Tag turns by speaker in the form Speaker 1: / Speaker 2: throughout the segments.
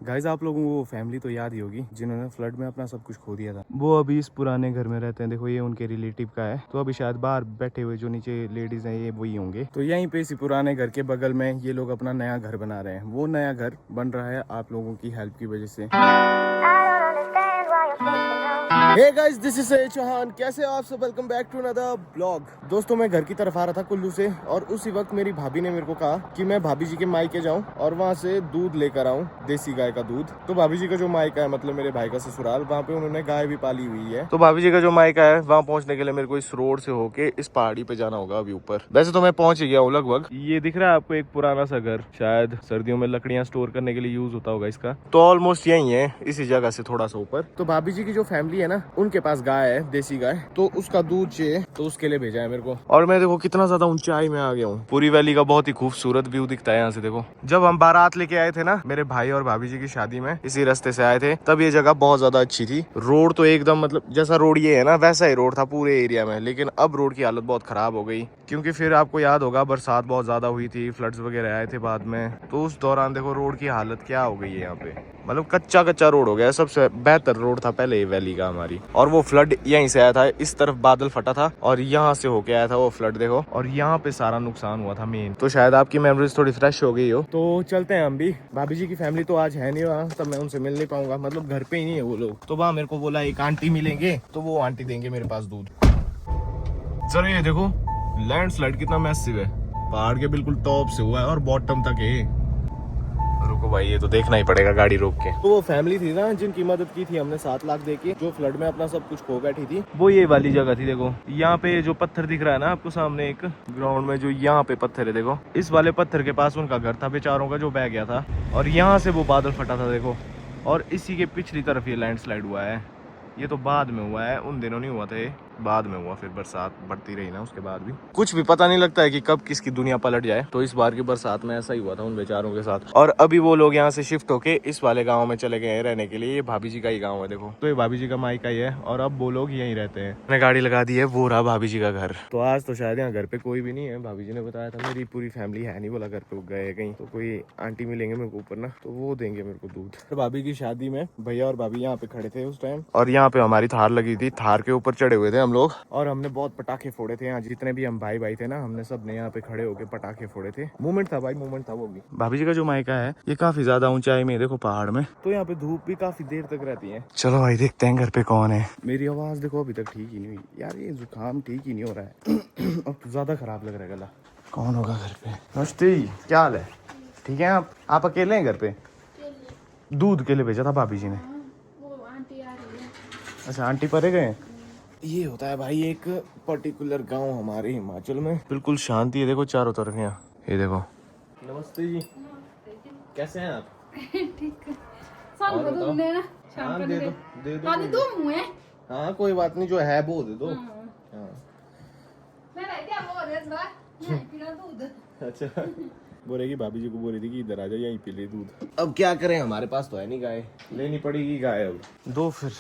Speaker 1: Guys आप लोगों को वो फैमिली तो याद ही होगी जिन्होंने फ्लड में अपना सब कुछ खो दिया था। वो अभी इस पुराने घर में रहते हैं। देखो ये उनके रिलेटिव का है। तो अभी शायद बाहर बैठे हुए जो नीचे लेडीज हैं ये वही होंगे। तो यहीं पे इसी पुराने घर के बगल में ये लोग अपना नया घर बना रहे हैं। वो नया घर बन रहा है आप लोगों की हेल्प की वजह से। Hey guys this is Chauhan, कैसे हो आप सब? Welcome back to another blog. दोस्तों मैं घर की तरफ आ रहा था कुल्लू से और उसी वक्त मेरी भाभी ने मेरे को कहा कि मैं भाभी जी के मायके जाऊं और वहां से दूध लेकर आऊं, देसी गाय का दूध। तो भाभी जी का जो मायका है मतलब मेरे भाई का ससुराल, वहाँ पे उन्होंने गाय भी पाली हुई है। तो भाभी जी का जो मायका है वहाँ पहुँचने के लिए मेरे को इस रोड से होके इस पहाड़ी पे जाना होगा अभी ऊपर। वैसे तो मैं पहुंच ही गया हूँ लगभग। ये दिख रहा है आपको एक पुराना सा घर, शायद सर्दियों में लकड़ियां स्टोर करने के लिए यूज होता होगा इसका। तो ऑलमोस्ट यही है, इसी जगह से थोड़ा सा ऊपर। तो भाभी जी की जो फैमिली है ना उनके पास गाय है, देसी गाय, तो उसका दूध चाहिए, तो उसके लिए भेजा है मेरे को। और मैं देखो कितना ज्यादा ऊंचाई में आ गया हूँ। पूरी वैली का बहुत ही खूबसूरत व्यू दिखता है यहाँ से। देखो जब हम बारात लेके आए थे ना मेरे भाई और भाभी जी की शादी में, इसी रास्ते से आए थे, तब ये जगह बहुत ज्यादा अच्छी थी। रोड तो एकदम मतलब जैसा रोड ये है ना वैसा ही रोड था पूरे एरिया में, लेकिन अब रोड की हालत बहुत खराब हो गई क्योंकि फिर आपको याद होगा बरसात बहुत ज्यादा हुई थी, फ्लड्स वगैरह आए थे बाद में। तो उस दौरान देखो रोड की हालत क्या हो गई है यहाँ पे, मतलब कच्चा कच्चा रोड हो गया। सबसे बेहतर रोड था पहले ये वैली का हमारी। और वो फ्लड यहीं से आया था, इस तरफ बादल फटा था और यहाँ से होके आया था वो फ्लड देखो, और यहाँ पे सारा नुकसान हुआ था मेन। तो शायद आपकी मेमोरीज थोड़ी फ्रेश हो गई हो। तो चलते हैं हम भी। भाभी जी की फैमिली तो आज है नहीं वहाँ, तब मैं उनसे मिल नहीं पाऊंगा, मतलब घर पे ही नहीं है वो लोग। तो वहाँ मेरे को बोला एक आंटी मिलेंगे, तो वो आंटी देंगे मेरे पास दूध। सर ये देखो लैंडस्लाइड कितना मैसिव है, पहाड़ के बिल्कुल टॉप से हुआ है और बॉटम तक है। रुको भाई ये तो देखना ही पड़ेगा गाड़ी रोक के। तो वो फैमिली थी ना जिनकी मदद की थी हमने 7 लाख देके, जो फ्लड में अपना सब कुछ खो बैठी थी, वो ये वाली जगह थी। देखो यहाँ पे जो पत्थर दिख रहा है ना आपको सामने एक ग्राउंड में, जो यहाँ पे पत्थर है देखो, इस वाले पत्थर के पास उनका घर था बेचारों का जो बह गया था, और यहाँ से वो बादल फटा था देखो, और इसी के पिछली तरफ ये लैंडस्लाइड हुआ है। ये तो बाद में हुआ है, उन दिनों नहीं हुआ था, ये बाद में हुआ। फिर बरसात बढ़ती रही ना उसके बाद भी, कुछ भी पता नहीं लगता है कि कब किसकी दुनिया पलट जाए। तो इस बार की बरसात में ऐसा ही हुआ था उन बेचारों के साथ। और अभी वो लोग यहाँ से शिफ्ट होके इस वाले गांव में चले गए हैं रहने के लिए। ये भाभी जी का ही गांव है देखो, तो ये भाभी जी का मायका ही है और अब वो लोग यहीं रहते हैं। मैंने गाड़ी लगा दी है, वो रहा भाभी जी का घर। तो आज तो शायद यहाँ घर पे कोई भी नहीं है। भाभी जी ने बताया था मेरी पूरी फैमिली है नहीं, बोला घर पे गए कहीं, तो कोई आंटी मिलेंगे मेरे को ऊपर ना, तो वो देंगे मेरे को दूध। भाभी की शादी में भैया और भाभी यहाँ पे खड़े थे उस टाइम, और यहाँ पे हमारी थार लगी थी, थार के ऊपर चढ़े हुए थे हम लोग, और हमने बहुत पटाखे फोड़े थे। यहाँ जितने भी हम भाई भाई थे ना, हमने सब ने यहाँ पे खड़े होके पटाखे फोड़े थे। मूवमेंट था भाई, मूवमेंट था वो भी। भाभी जी का जो मायका है ये काफी ज्यादा ऊंचाई में देखो पहाड़ में, तो यहाँ पे धूप भी काफी देर तक रहती है। चलो भाई देखते हैं घर पे कौन है। मेरी आवाज देखो अभी तक ठीक ही नहीं हुई यार, ये जुकाम ठीक ही नहीं हो रहा है। अब तो ज्यादा खराब लग रहा है गला। कौन होगा घर पे? नमस्ते, क्या हाल है? ठीक है आप अकेले हैं घर पे? दूध के लिए भेजा था भाभी जी ने। अच्छा आंटी परे गए। ये होता है भाई एक पर्टिकुलर गांव हमारे हिमाचल में, बिल्कुल शांति है देखो चारों तरफ यहाँ। ये देखो। नमस्ते जी, कैसे हैं आप?
Speaker 2: ठीक है।
Speaker 1: और बताओ।
Speaker 2: शाम
Speaker 1: हाँ,
Speaker 2: को
Speaker 1: दे दो
Speaker 2: पानी दो मुंह है।
Speaker 1: हाँ कोई बात नहीं, जो है वो दे दो। हाँ।
Speaker 2: मैं रह गया वो रे थोड़ा नहीं पीना दूध।
Speaker 1: अच्छा बोलेगी भाभी जी को, बोल रही थी कि इधर आ जाओ यहीं पी ले दूध। अब क्या करें, हमारे पास तो है नहीं गाय, लेनी पड़ेगी गाय अब। दो फिर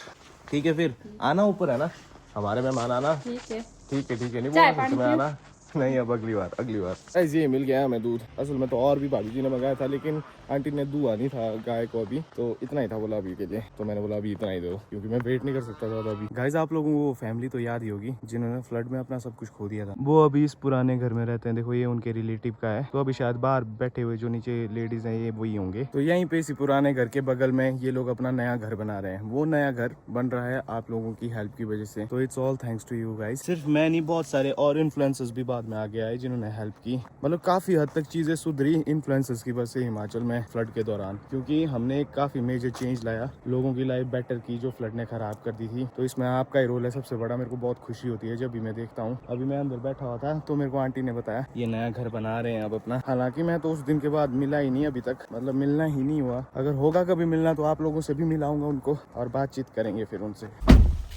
Speaker 1: ठीक है, फिर आना ऊपर है ना, हमारे मेहमान आना। ठीक है ठीक है ठीक है, नहीं बोल मैं आना नहीं, अब अगली बार। ये मिल गया हमें दूध। असल में तो और भी भाभी जी ने मंगाया था, लेकिन आंटी ने दुआ नहीं था गाय को अभी, तो इतना ही था बोला अभी के लिए। तो मैंने बोला अभी इतना ही दो, क्योंकि मैं वेट नहीं कर सकता था अभी। गाइस आप लोगों को वो फैमिली तो याद ही होगी जिन्होंने फ्लड में अपना सब कुछ खो दिया था। वो अभी इस पुराने घर में रहते हैं। देखो ये उनके रिलेटिव का है। तो अभी शायद बाहर बैठे हुए जो नीचे लेडीज हैं ये वही होंगे। तो यहीं पे इसी पुराने घर के बगल में ये लोग अपना नया घर बना रहे हैं। वो नया घर बन रहा है आप लोगों की हेल्प की वजह से। तो it's all thanks to you guys. सिर्फ मैं नहीं, बहुत सारे और इन्फ्लुएंसर्स भी बाद में आ गया है जिन्होंने हेल्प की। मतलब काफी हद तक चीजें सुधरी इन्फ्लुएंसर्स की वजह से हिमाचल में फ्लड के दौरान, क्योंकि हमने एक काफी मेजर चेंज लाया, लोगों की लाइफ बेटर की जो फ्लड ने खराब कर दी थी। तो इसमें आपका ही रोल है सबसे बड़ा। मेरे को बहुत खुशी होती है जब भी मैं देखता हूँ। अभी मैं अंदर बैठा हुआ था तो मेरे को आंटी ने बताया ये नया घर बना रहे हैं अब अपना। हालांकि मैं तो उस दिन के बाद मिला ही नहीं अभी तक, मतलब मिलना ही नहीं हुआ। अगर होगा कभी मिलना तो आप लोगों से भी मिलाऊंगा उनको और बातचीत करेंगे फिर उनसे।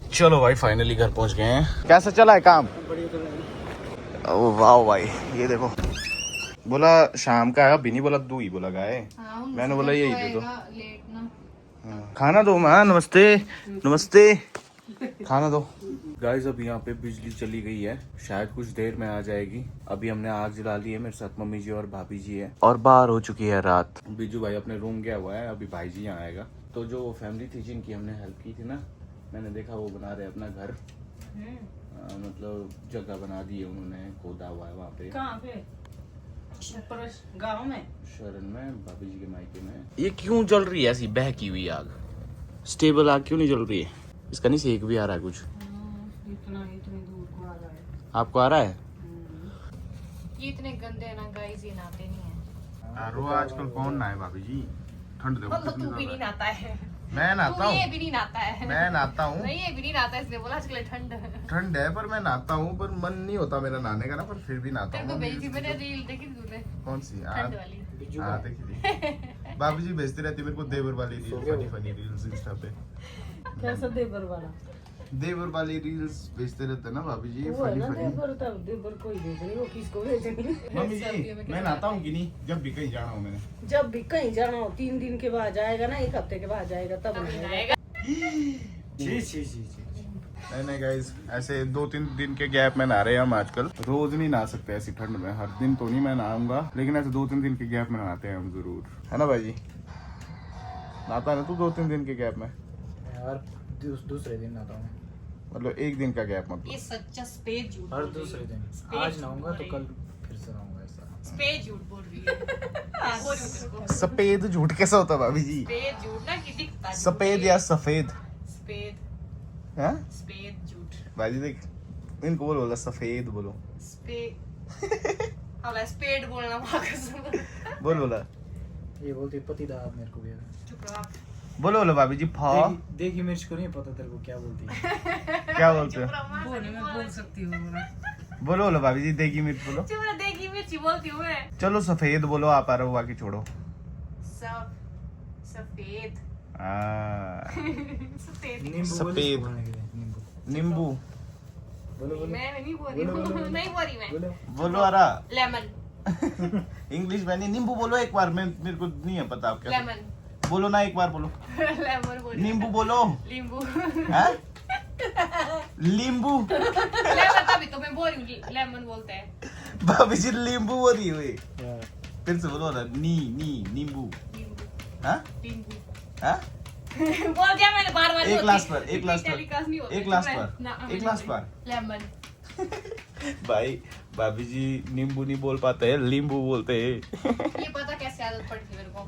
Speaker 1: चलो भाई फाइनली घर पहुंच गए हैं। कैसा चला है काम? वाह भाई ये देखो, बोला शाम का है, अभी नहीं बोला दू ही बोला गाय। मैंने बोला यही दे दो। खाना दो माँ, नमस्ते नमस्ते, खाना दो। गाइस अब यहाँ पे बिजली चली गई है, शायद कुछ देर में आ जाएगी। अभी हमने आग जला ली है, मेरे साथ मम्मी जी और भाभी जी है, और बाहर हो चुकी है रात। बीजू भाई अपने रूम गया हुआ है, अभी भाई जी यहाँ आएगा। तो जो फैमिली थी जिनकी हमने हेल्प की थी ना, मैंने देखा वो बना रहे अपना घर। मतलब जगह बना दी है उन्होंने, खोदा हुआ है वहाँ पे।
Speaker 3: कहाँ पे? ऊपर गाँव में,
Speaker 1: शरण में, भाभी जी के मायके में। ये क्यों जल रही है ऐसी बहकी हुई आग? स्टेबल आग क्यों नहीं जल रही है? इसका नहीं सेक भी आ रहा है कुछ?
Speaker 3: इतनी दूर को आ रहा है।
Speaker 1: आपको आ रहा है?
Speaker 2: ये इतने गंदे हैं ना गाइस, ये नहाते नहीं है।
Speaker 1: आरो आजकल कौन नहाए भाभी जी? ठंड देखो
Speaker 2: मतलब
Speaker 1: कितनी
Speaker 2: तू भी नहीं
Speaker 1: ज्यादा है।
Speaker 2: नहाता है।
Speaker 1: मैं नहाता
Speaker 2: तू ये
Speaker 1: हूँ,
Speaker 2: भी नहीं नहाता है।
Speaker 1: मैं नहाता हूँ।
Speaker 2: नहीं, ये भी नहीं नहाता, इसलिए बोला आजकल ठंड है।
Speaker 1: ठंड है पर मैं नहाता हूँ, पर मन नहीं होता मेरा नहाने का ना, पर फिर भी नहाता
Speaker 2: तेरे को
Speaker 1: हूँ।
Speaker 2: भेजी थी मैंने रील, देखी थी तूने?
Speaker 1: कौन सी?
Speaker 2: ठंड वाली।
Speaker 1: हाँ देखी थी। भाभी जी भेजती रहती मेरे को देवर वाली reel, funny funny reels Insta पे।
Speaker 3: कैसा देवर वाला?
Speaker 1: देवर वाली रील्स भेजते रहते ना भाभी जी,
Speaker 3: वो है
Speaker 1: फनी
Speaker 3: ना
Speaker 1: फनी।
Speaker 3: देवर, तब देवर कोई भेजनी, वो किसको भेजनी?
Speaker 1: मम्मी जी मैं नहाता हूँ कि नहीं, जब भी कहीं जाना हो मैंने।
Speaker 3: जब भी कहीं जाना हो 3 दिन के बाद जाएगा ना, 1 हफ्ते के बाद जाएगा, तब
Speaker 2: तब
Speaker 3: नहाएगा।
Speaker 2: नहाएगा।
Speaker 1: नहीं गाइस, ऐसे 2-3 दिन के गैप में नहा रहे हैं हम आजकल। रोज नहीं नहा सकते ऐसी ठंड में, हर दिन तो नहीं मैं नहाऊंगा, लेकिन ऐसे 2-3 दिन के गैप में नहाते हैं हम जरूर, है ना भाई जी? नहाता है ना तू 2-3 दिन के गैप में?
Speaker 4: यार दूसरे दिन नहाता हूँ,
Speaker 1: मतलब 1 दिन का गैप मतलब?
Speaker 2: ये सच्चा स्पेस झूठ
Speaker 4: हर
Speaker 2: बोल रही है।
Speaker 4: दूसरे दिन।
Speaker 2: स्पेस
Speaker 4: आज
Speaker 2: झूठ
Speaker 4: नहाऊंगा
Speaker 2: बोल
Speaker 4: तो
Speaker 2: रही
Speaker 4: कल फिर से नहाऊंगा ऐसा।
Speaker 2: स्पेस झूठ बोल रही है। बोल रही हूँ तेरे को।
Speaker 1: सफेद झूठ कैसा होता है भाभी जी?
Speaker 2: स्पेस झूठ ना, कि दिखता झूठ
Speaker 1: सफेद
Speaker 2: है।
Speaker 1: या सफेद?
Speaker 2: स्पेस
Speaker 1: हाँ
Speaker 2: स्पेस झूठ।
Speaker 1: भाई जी देख, इनको बोलो सफेद बोलो।
Speaker 2: हमें स्पेड बोलना वापस।
Speaker 1: बोलो
Speaker 4: ये बोलती पतिदार मेरे को भी।
Speaker 2: चुप रहो आप।
Speaker 1: बोलो भाभी जी। फा
Speaker 4: देखी मिर्च को नहीं पता तेरे को क्या बोलती है।
Speaker 1: क्या बोलते हैं?
Speaker 3: बोलने में बोल सकती हूँ ना।
Speaker 1: बोलो भाभी जी, देगी मिर्च बोलो।
Speaker 2: चुप रहो, देगी मिर्ची बोलती हूँ मैं।
Speaker 1: चलो सफेद बोलो आप, आ रहे हो बाकी छोड़ो।
Speaker 2: सफेद। सफेद।
Speaker 4: नींबू
Speaker 1: सफेद।
Speaker 4: बोलो इसको बोलने के लिए, नींबू।
Speaker 1: नींबू
Speaker 4: बोलो बोलो
Speaker 2: मैं नहीं बोल रही
Speaker 4: बोलो, बोलो,
Speaker 2: हूँ,
Speaker 4: बोलो।
Speaker 2: नहीं बोल रही मैं।
Speaker 4: बोलो।
Speaker 1: बोलो आ रहा।
Speaker 2: लेमन।
Speaker 1: इंग्लिश में नहीं, नींबू बोलो एक बार, मेरे को नहीं है पता आप क्या
Speaker 2: लेमन।
Speaker 1: बोलो ना, एक बार बोलो।
Speaker 2: लेमन बोल रही हूँ।
Speaker 1: नींबू बोलो।
Speaker 2: नींबू।
Speaker 1: हैं? नींबू।
Speaker 2: लेमन, तभी तो मैं बोल रही हूँ लेमन बोलते हैं।
Speaker 1: भाभी जी नींबू बोल रही हुई,
Speaker 4: यार,
Speaker 1: फिर से बोलो ना। नींबू।
Speaker 2: नींबू।
Speaker 1: हाँ
Speaker 2: नींबू।
Speaker 1: हाँ?
Speaker 2: बोल दिया मैंने, बार बार।
Speaker 1: एक ग्लास पर, एक ग्लास
Speaker 2: टेलीकास्ट नहीं
Speaker 1: पर,
Speaker 2: होता।
Speaker 1: एक ग्लास
Speaker 2: मैं-
Speaker 1: पर,
Speaker 2: ना,
Speaker 1: एक ग्लास पर।
Speaker 2: लेमन।
Speaker 1: भाई भाभी जी नींबू नहीं बोल पाते हैं, लींबू बोलते हैं।
Speaker 2: ये पता कैसे आदत पड़ी थी मेरे को,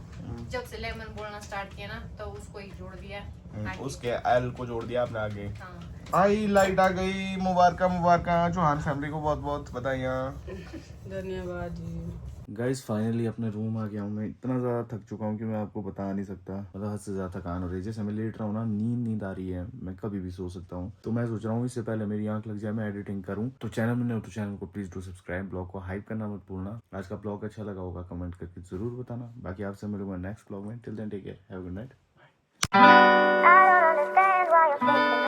Speaker 2: जब से लेमन बोलना स्टार्ट किया ना, तो उसको ही जोड़ दिया आगे।
Speaker 1: उसके एल को जोड़ दिया आपने आगे।
Speaker 2: हाँ।
Speaker 1: आई लाइट आ गई, मुबारक चौहान फैमिली को बहुत बहुत बधाइयाँ।
Speaker 3: धन्यवाद जी।
Speaker 1: गाइस फाइनली अपने रूम आ गया हूँ। मैं इतना ज़्यादा थक चुका हूँ कि मैं आपको बता नहीं सकता। मतलब हद से ज़्यादा थकान हो रही है। जैसे मैं लेट रहा हूँ ना, नींद आ रही है, मैं कभी भी सो सकता हूँ। तो मैं सोच रहा हूँ इससे पहले मेरी आंख लग जाए मैं एडिटिंग करूँ। तो चैनल में नहीं हो तो चैनल को प्लीज़ डू सब्सक्राइब। ब्लॉग को हाइप करना मत भूलना। आज का ब्लॉग अच्छा लगा होगा कमेंट करके ज़रूर बताना। बाकी आपसे मिलूंगा नेक्स्ट ब्लॉग में। Till then take care, have a good night.